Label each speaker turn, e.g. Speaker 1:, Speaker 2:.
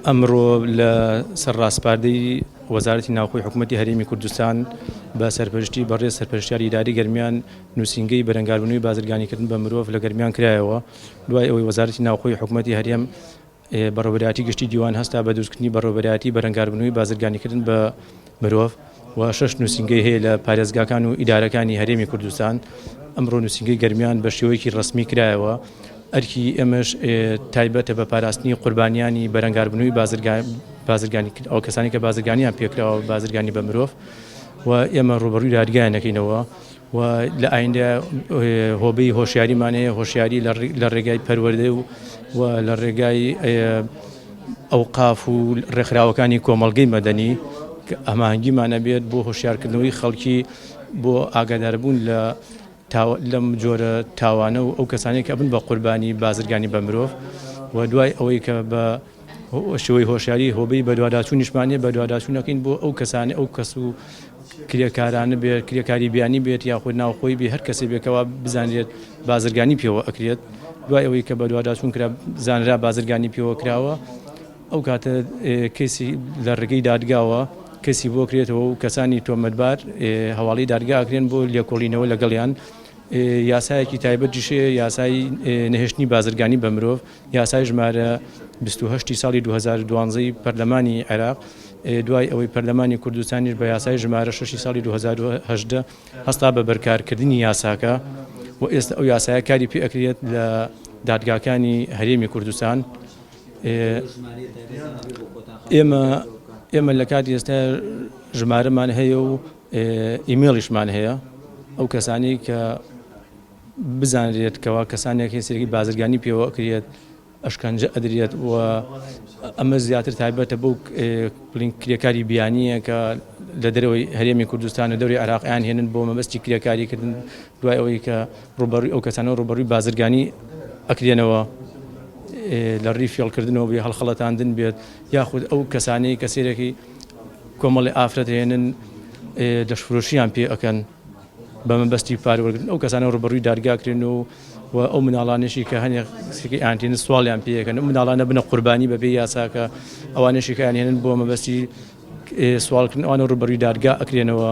Speaker 1: ئەمڕۆ لە سەرڕاستپاردەی وەزارەتی ناوخۆی حکوومەتی هەرێمی کوردستان بە سەرپەرشتی بەڕێز سەرپەرشتیاری ئیداری گەرمیان نووسینگەی بەرەنگاربوونەوەی بازرگانیکردن بە مرۆڤ لە گەرمیان کرایەوە دوای ئەوەی وەزارەتی ناوخۆی حکوومەتی هەرێم بەڕێوەبەرایەتی گشتی دیوان هەستا بە دروستکردنی بەڕێوەبەرایەتی بەرەنگاربوونەوەی بازرگانیکردن بە مرۆڤ و 6 نووسینگەی هەیە لە پارێزگاکان و ئیدارەکانی هەرێمی کوردستان. ئەمڕۆ نووسینگەی گەرمیان بە شێوەیەکی ڕسمی کرایەوە. ئەرکی ئێمەش تایبەتە بە پاراستنی قوربانیانی بەرەنگاربوونەوەی بازرگانی ئەو کەسانی کە بازرگانیان پێکراوە بازرگانی بە مرۆڤ و ئێمە ڕوبەڕووی دادگایەکەینەوە و لە ئایندە هۆبەی هۆشیاریمان هەیە، هۆشیاری لە ڕێگای پەروەردە و لە ڕێگای ئەوقاف و ڕێکخراوەکانی کۆمەڵگەی مەدەنی ئەماهەنگیمانە بێت بۆ هۆشیارکردنەوەی خەڵکی بۆ ئاگاداربوون لەم جۆرە تاوانە و ئەو کەسانی کە بن بە قوربانی بازرگانی بە مرۆڤ و دوای ئەوەی کە بە شێوەی هۆشیاری هۆبەی بەدواداچوونیشمانێ بەدواداچوونەکەین بۆ ئەو کەسانی ئەو کەس و کرێکارانە بێت، کرێکاری بیانی بێت یاخود ناوخۆی بێ هەر کەسێک بێکەوە بزانێت بازرگانی پێوە ئەکرێت. دوای ئەوەی کە بەدواداچوون کرا زانرا بازرگانی پێوە کراوە ئەو کاتە کەسی لە ڕێگەی دادگاوە کەسی بۆ کرێتەوە و کەسانی تۆمەتبار هەواڵی دادگا ئەکرێن بۆ لێکۆڵینەوە لەگەڵیان. یاسایەکی تایبەتیشێ یاسای نەهێشتنی بازرگانی بە مرۆڤ، یاسای ژمارە 28 ساڵی 2012 پەرلەمانی عێراق دوای ئەوەی پەرلەمانی کوردستانیش بە یاسای ژمارە 6 ساڵی 2018 هەستا بە بەرکارکردنی یاساکە و ئێستا ئەو یاسایە کاری پێ ئەکرێت لە دادگاکانی هەرێمی کوردستان. ئێمە لە کاتی ئێستا ژمارەمان هەیە و ئیمێڵیشمان هەیە ئەو کەسانی کە بزانرێت کەوا کەسانێک هێسێکی بازرگانی پێوە ئەکرێت ئەشکەنجە ئەدرێت و ئەمە زیاتر تایبەتە بۆ کرێکاری بیانیە کە لە دەرەوەی هەرێمی کوردستان و دەوری عێراقیان هێنن بۆ مەبەستی کرێکاریکردن دوای ئەوەی کە ڕوبەڕووی ئەو کەسانە ڕوبەڕووی بازرگانی ئەکرێنەوە لە ڕێی فێڵکردنەوە بێ هەڵخەڵەتاندن بێت یاخود ئەو کەسانەی کەسێرەی کۆمەڵی ئافرەت هێنن دەشفرۆشیان پێ ئەکەن بە مەبەستی پارەوەرگرتن ئەو کەسانە ڕوبەڕووی دادگاکرێن و ئەو مناڵانشی کە هەنێکی ئاینتین سواڵیان پێەکەن و مناڵانە بنە قوربانی بەبێ یاساکە ئەوانشی کە هێنن بۆ مەبەستی سوالکردن ئەوانە ڕوبەڕووی دادگا ئەکرێنەوە.